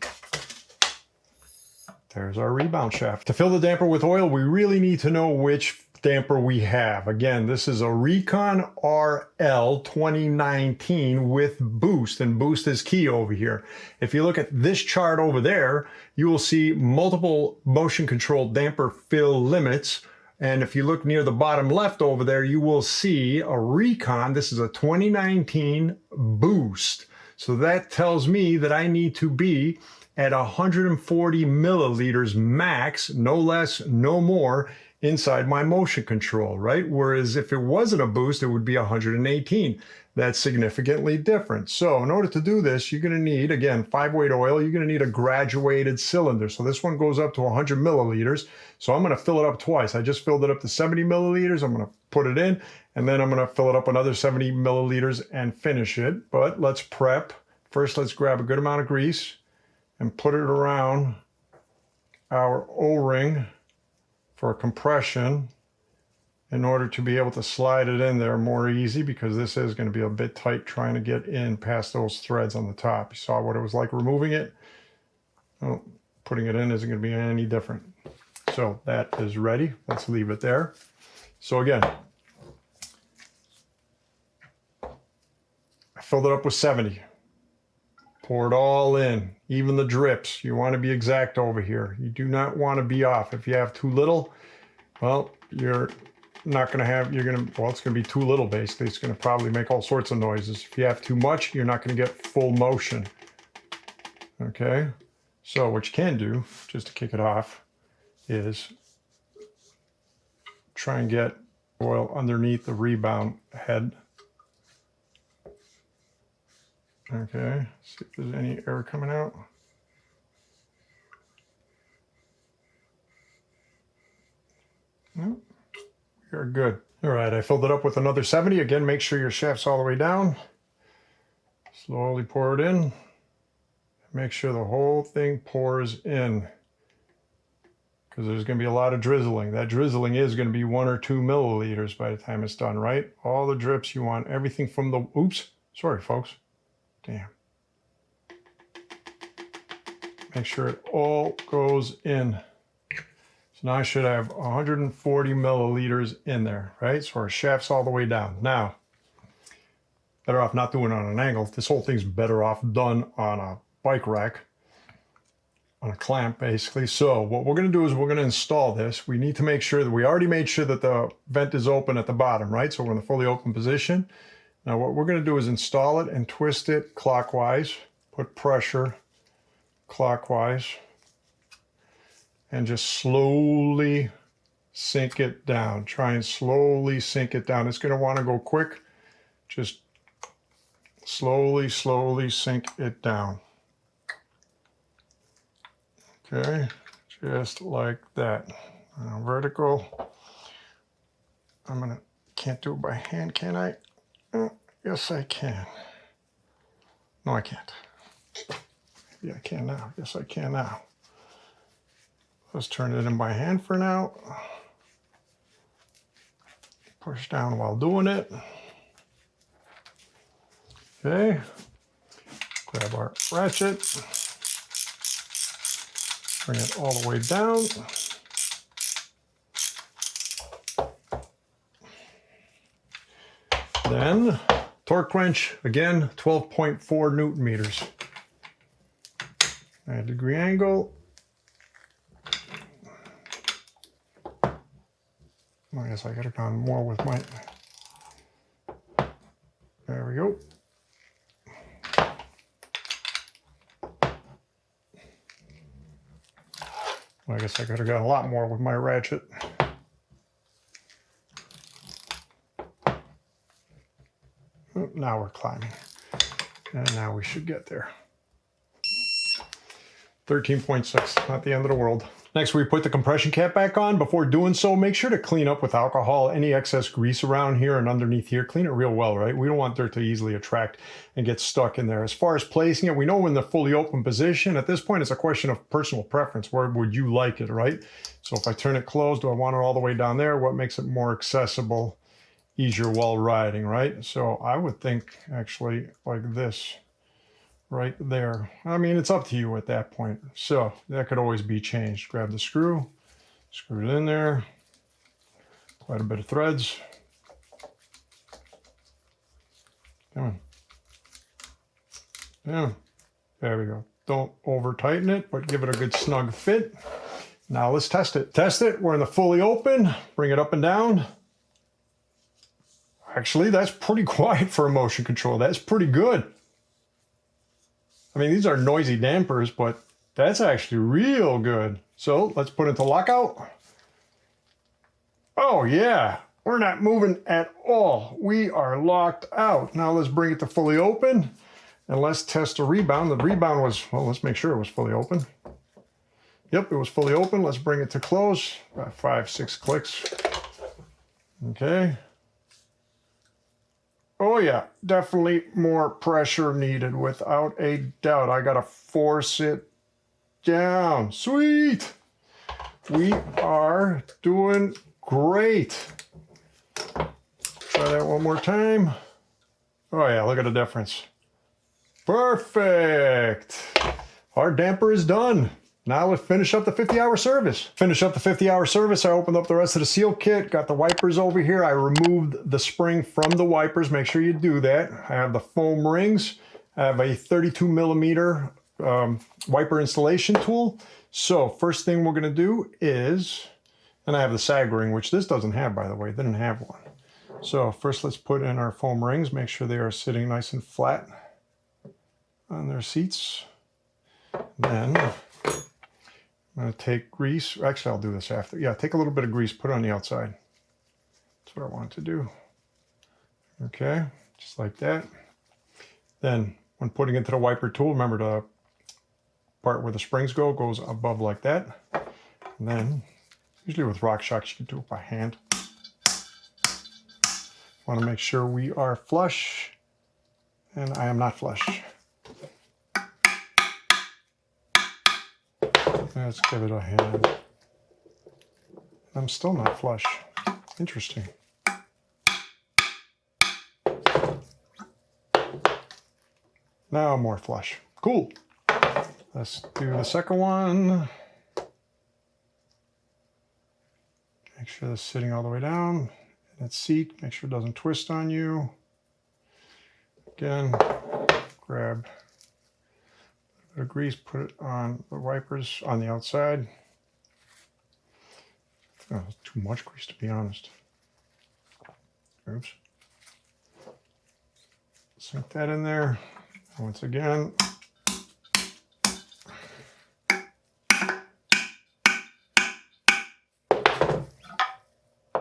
There's our rebound shaft. To fill the damper with oil, we really need to know which damper we have. Again, this is a Recon RL 2019 with boost, and boost is key over here. If you look at this chart over there, you will see multiple motion control damper fill limits. And if you look near the bottom left over there, you will see a Recon. This is a 2019 boost. So that tells me that I need to be at 140 milliliters max, no less, no more, inside my motion control, right? Whereas if it wasn't a boost, it would be 118. That's significantly different. So in order to do this, you're gonna need, again, 5-weight oil. You're gonna need a graduated cylinder. So this one goes up to 100 milliliters. So I'm gonna fill it up twice. I just filled it up to 70 milliliters. I'm gonna put it in, and then I'm gonna fill it up another 70 milliliters and finish it. But let's prep. First, let's grab a good amount of grease and put it around our O-ring for compression in order to be able to slide it in there more easy, because this is going to be a bit tight trying to get in past those threads on the top. You saw what it was like removing it. Well, putting it in isn't going to be any different. So that is ready. Let's leave it there. So again, I filled it up with 70. Pour it all in, even the drips. You want to be exact over here. You do not want to be off. If you have too little, well, you're not going to have, well, it's going to be too little basically. It's going to probably make all sorts of noises. If you have too much, you're not going to get full motion. Okay, so what you can do, just to kick it off, is try and get oil underneath the rebound head. Okay, see if there's any air coming out. No, we are good. All right, I filled it up with another 70. Again, make sure your shaft's all the way down. Slowly pour it in. Make sure the whole thing pours in, because there's going to be a lot of drizzling. That drizzling is going to be 1 or 2 milliliters by the time it's done, right? All the drips you want, everything from the, oops, sorry folks. Damn. Make sure it all goes in. So now I should have 140 milliliters in there, right? So our shaft's all the way down. Now, better off not doing it on an angle. This whole thing's better off done on a bike rack, on a clamp basically. So what we're going to do is we're going to install this. We need to make sure that we already made sure that the vent is open at the bottom, right? So we're in the fully open position. Now what we're going to do is install it and twist it clockwise, put pressure clockwise, and just slowly sink it down. Try and slowly sink it down. It's going to want to go quick. Just slowly, slowly sink it down. Okay, just like that. Now vertical. Can't do it by hand, can I? Yes, I can. No, I can't. Maybe I can now. Yes, I can now. Let's turn it in by hand for now. Push down while doing it. Okay. Grab our ratchet. Bring it all the way down. Then torque wrench, again, 12.4 Newton meters. 90-degree angle, I guess I could have gone more with my, there we go. I guess I could have got a lot more with my ratchet. Oh, now we're climbing. And now we should get there. 13.6, not the end of the world. Next, we put the compression cap back on. Before doing so, make sure to clean up with alcohol any excess grease around here and underneath here. Clean it real well, right? We don't want dirt to easily attract and get stuck in there. As far as placing it, we know in the fully open position. At this point, it's a question of personal preference. Where would you like it, right? So if I turn it closed, do I want it all the way down there? What makes it more accessible, easier while riding, right? So I would think actually like this. Right there. I mean, it's up to you at that point. So that could always be changed. Grab the screw, screw it in there. Quite a bit of threads. Come on. Yeah. There we go. Don't over tighten it, but give it a good snug fit. Now let's test it. Test it. We're in the fully open. Bring it up and down. Actually, that's pretty quiet for a motion control. That's pretty good. I mean, these are noisy dampers, but that's actually real good. So let's put it into lockout. Oh yeah, we're not moving at all. We are locked out. Now let's bring it to fully open and let's test the rebound. The rebound was, well, let's make sure it was fully open. Yep, it was fully open. Let's bring it to close. About 5-6 clicks. Okay. Oh yeah, definitely more pressure needed without a doubt. I gotta force it down. Sweet! We are doing great. Try that one more time. Oh yeah, look at the difference. Perfect! Our damper is done. Now let's finish up the 50-hour service. Finish up the 50-hour service. I opened up the rest of the seal kit, got the wipers over here. I removed the spring from the wipers. Make sure you do that. I have the foam rings. I have a 32 millimeter wiper installation tool. So first thing we're gonna do is, and I have the sag ring, which this doesn't have, by the way, it didn't have one. So first let's put in our foam rings, make sure they are sitting nice and flat on their seats. Then I'm going to take grease. Actually, I'll do this after. Yeah, take a little bit of grease, put it on the outside. That's what I want to do. Okay, just like that. Then, when putting into the wiper tool, remember the part where the springs go goes above like that. And then, usually with Rockshox, you can do it by hand. Want to make sure we are flush, and I am not flush. Let's give it a hand. I'm still not flush. Interesting. Now I'm more flush. Cool. Let's do the second one. Make sure it's sitting all the way down in its seat. Make sure it doesn't twist on you. Again, grab a grease, put it on the wipers on the outside. Oh, too much grease, to be honest. Oops. Sink that in there. Once again.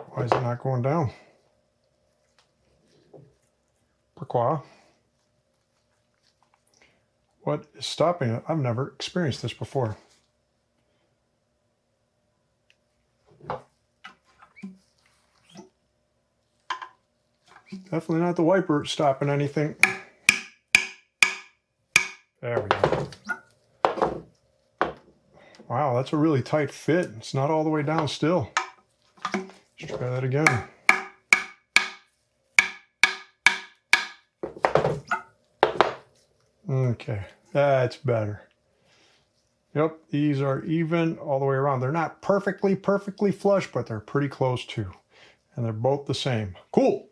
Why is it not going down? Pourquoi? What is stopping it? I've never experienced this before. Definitely not the wiper stopping anything. There we go. Wow, that's a really tight fit. It's not all the way down still. Let's try that again. Okay, that's better. Yep, these are even all the way around. They're not perfectly flush, but they're pretty close too. And they're both the same. Cool.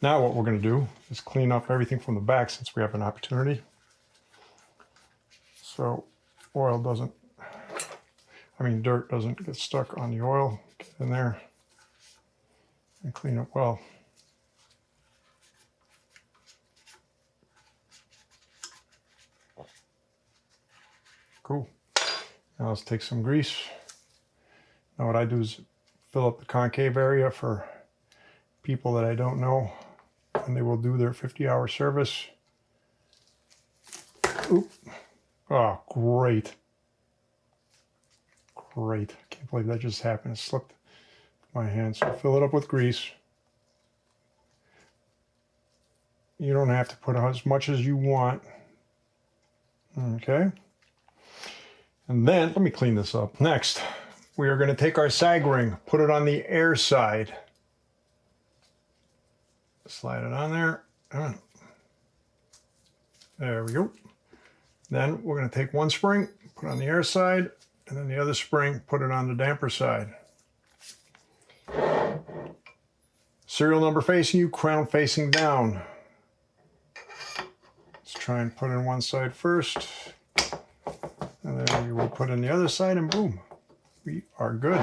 Now what we're going to do is clean up everything from the back since we have an opportunity. So oil doesn't, dirt doesn't get stuck on the oil. Get in there. and clean it well. Cool. Now let's take some grease. Now what I do is fill up the concave area for people that I don't know, and they will do their 50-hour service. Oop. Oh, great. Great. I can't believe that just happened. It slipped my hand. So fill it up with grease. You don't have to put as much as you want. Okay. And then, let me clean this up. Next, we are going to take our sag ring, put it on the air side. Slide it on there. There we go. Then we're going to take one spring, put it on the air side, and then the other spring, put it on the damper side. Serial number facing you, crown facing down. Let's try and put in one side first. And then we will put in the other side, and boom, we are good.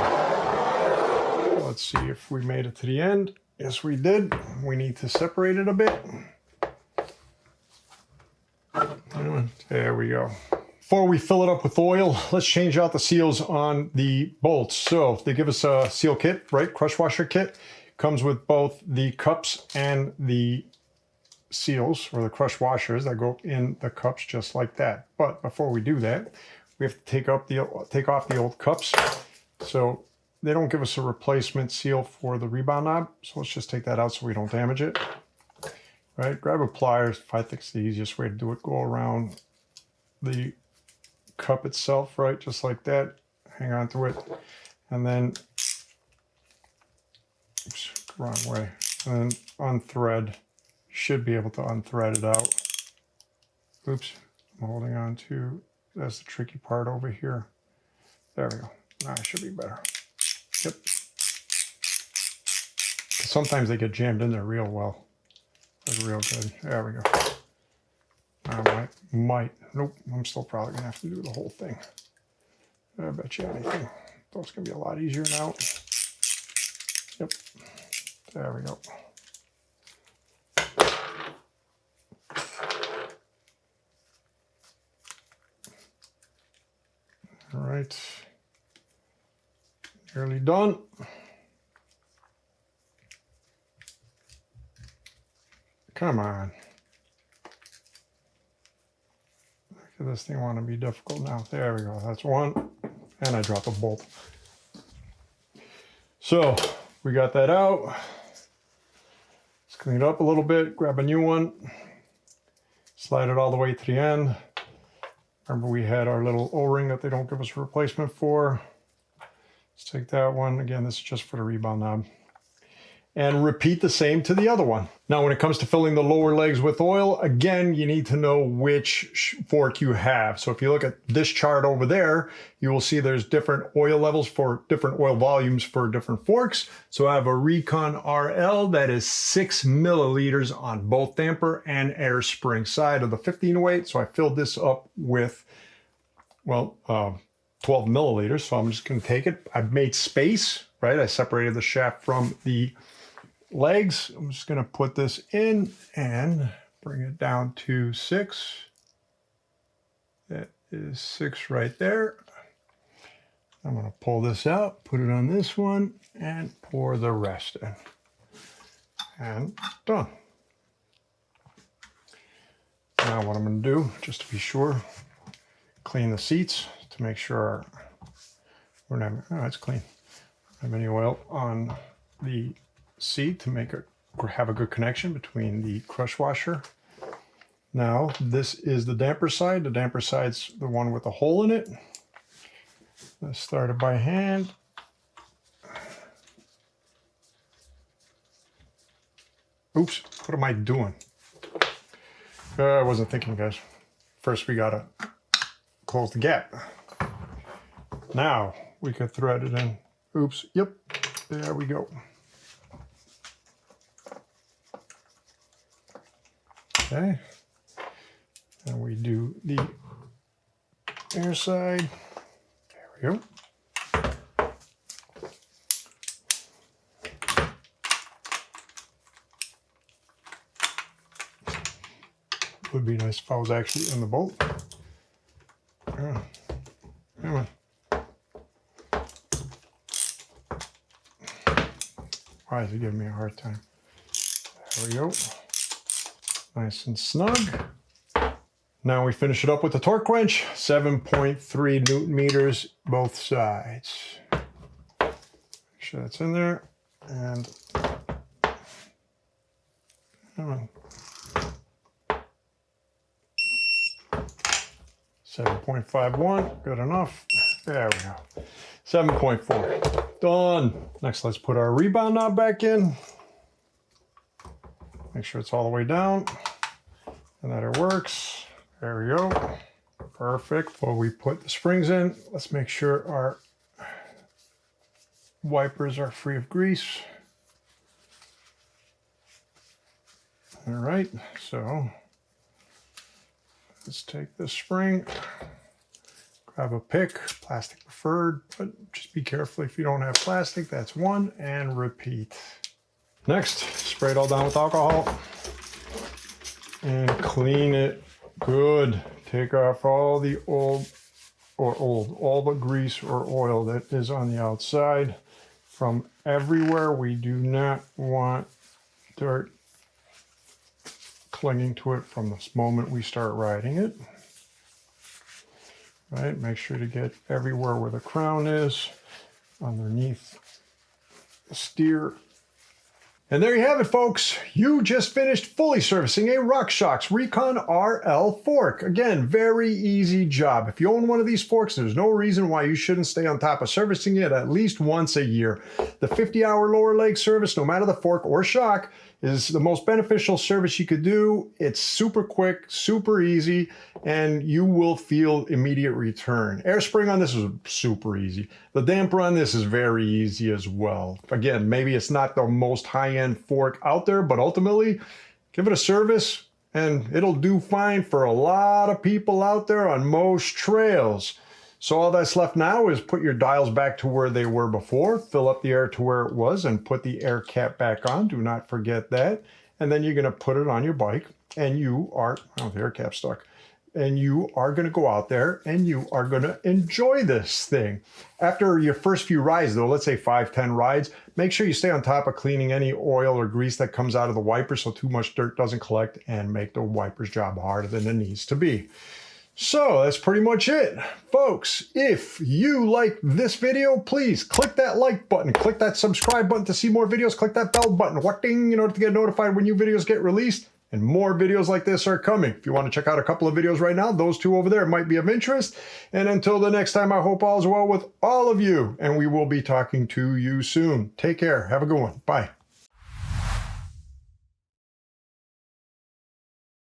Let's see if we made it to the end. Yes, we did. We need to separate it a bit. There we go. Before we fill it up with oil, let's change out the seals on the bolts. So they give us a seal kit, right? Crush washer kit. Comes with both the cups and the seals, or the crush washers that go in the cups just like that. But before we do that, we have to take off the old cups. So they don't give us a replacement seal for the rebound knob. So let's just take that out so we don't damage it. Right, grab a pliers. I think it's the easiest way to do it. Go around the cup itself, right, just like that. Hang on to it, and then, oops, wrong way. And then unthread. Should be able to unthread it out. Oops, I'm holding on to, that's the tricky part over here. There we go. Now it should be better. Yep. Sometimes they get jammed in there real well. That's real good. There we go. I might. Nope, I'm still probably gonna have to do the whole thing. I bet you anything. Though it's gonna be a lot easier now. Yep. There we go. All right, nearly done. Come on. Look at this thing want to be difficult now. There we go, that's one. And I dropped a bolt. So we got that out. Let's clean it up a little bit, grab a new one, slide it all the way to the end. Remember we had our little O-ring that they don't give us a replacement for. Let's take that one. Again, this is just for the rebound knob. And repeat the same to the other one. Now, when it comes to filling the lower legs with oil, again, you need to know which fork you have. So if you look at this chart over there, you will see there's different oil levels for different oil volumes for different forks. So I have a Recon RL that is 6 milliliters on both damper and air spring side of the 15 weight. So I filled this up with, well, 12 milliliters. So I'm just going to take it. I've made space, right? I separated the shaft from the legs. I'm just going to put this in and bring it down to 6. That is 6 right there. I'm going to pull this out, put it on this one, and pour the rest in. And done. Now what I'm going to do, just to be sure, clean the seats to make sure we're not, oh, it's clean. I don't have any oil on the seat to make it have a good connection between the crush washer. Now this is the damper side. The damper side's the one with a hole in it. Let's start it by hand. Oops, what am I doing? I wasn't thinking, guys. First we gotta close the gap. Now we could thread it in. Oops, yep, there we go. Okay, and we do the air side. There we go. would be nice if I was actually in the boat. Come on. Why is he giving me a hard time? There we go. Nice and snug. Now we finish it up with the torque wrench. 7.3 Newton meters both sides. Make sure that's in there. And come on. 7.51, good enough. There we go. 7.4, done. Next, let's put our rebound knob back in. Make sure it's all the way down and that it works. There we go. Perfect. Before we put the springs in, let's make sure our wipers are free of grease. All right, so let's take this spring, grab a pick, plastic preferred, but just be careful if you don't have plastic, that's one, and repeat. Next, spray it all down with alcohol and clean it good. Take off all the all the grease or oil that is on the outside from everywhere. We do not want dirt clinging to it from this moment we start riding it. Right, make sure to get everywhere where the crown is, underneath the steer. And there you have it, folks. You just finished fully servicing a Rockshox Recon RL fork. Again, very easy job. If you own one of these forks, there's no reason why you shouldn't stay on top of servicing it at least once a year. The 50-hour lower leg service, no matter the fork or shock, is the most beneficial service you could do. It's super quick, super easy, and you will feel immediate return. Air spring on this is super easy. The damper on this is very easy as well. Again, maybe it's not the most high-end fork out there, but ultimately, give it a service and it'll do fine for a lot of people out there on most trails. So all that's left now is put your dials back to where they were before, fill up the air to where it was, and put the air cap back on. Do not forget that. And then you're going to put it on your bike, and you are, oh, the air cap's stuck. And you are going to go out there, and you are going to enjoy this thing. After your first few rides, though, let's say 5-10 rides, make sure you stay on top of cleaning any oil or grease that comes out of the wiper so too much dirt doesn't collect and make the wiper's job harder than it needs to be. So that's pretty much it. Folks, if you like this video, please click that like button, click that subscribe button to see more videos, click that bell button, ding, in order to get notified when new videos get released. And more videos like this are coming. If you want to check out a couple of videos right now, those two over there might be of interest. And until the next time, I hope all is well with all of you, and we will be talking to you soon. Take care. Have a good one. Bye.